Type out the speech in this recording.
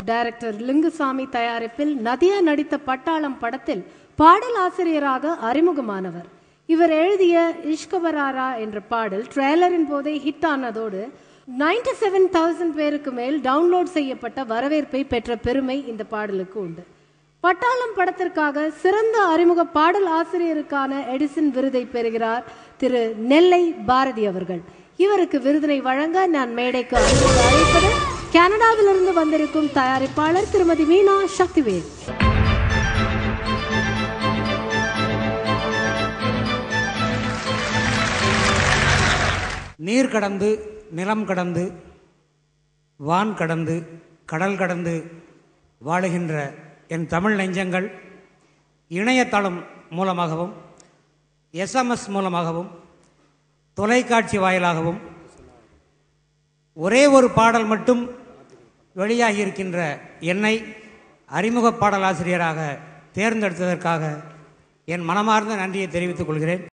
Director Lingusamy தயாரிப்பில் நதியா நடித்த பட்டாளம் படத்தில் பாடல் ஆசிரியராக அறிமுகமானவர். இவர் எழுதிய இஷ்கபராரா என்ற பாடல் ட்ரெய்லரின் போதே ஹிட் ஆனதோடு 97,000 பேருக்கு மேல் டவுன்லோட் செய்யப்பட்ட வரவேற்பை பெற்ற பெருமை இந்த பாடலுக்கு உண்டு. பட்டாளம் படத்திற்காக சிறந்த அறிமுக பாடல் ஆசிரியருக்கான எடிசன் விருதை பெறுகிறார் திரு நெல்லை பாரதி அவர்கள். இவருக்கு விருதினை வழங்க நான் மேடைக்கு அழைப்பது கனடாவிலிருந்து வந்திருக்கும் தயாரிப்பாளர் திருமதி மீனா சக்திவேல். நீர் கடந்து, நிலம் கடந்து, வான் கடந்து, கடல் கடந்து வாழுகின்ற என் தமிழ் நெஞ்சங்கள் இணையதளம் மூலமாகவும் SMS மூலமாகவும் தொலைக்காட்சி வாயிலாகவும் ஒரே ஒரு பாடல் மட்டும் வெளியாகி இருக்கின்ற என்னை அறிமுக பாடலாசிரியராக தேர்ந்தெடுத்ததற்காக என் மனமார்ந்த நன்றியை தெரிவித்துக் கொள்கிறேன்.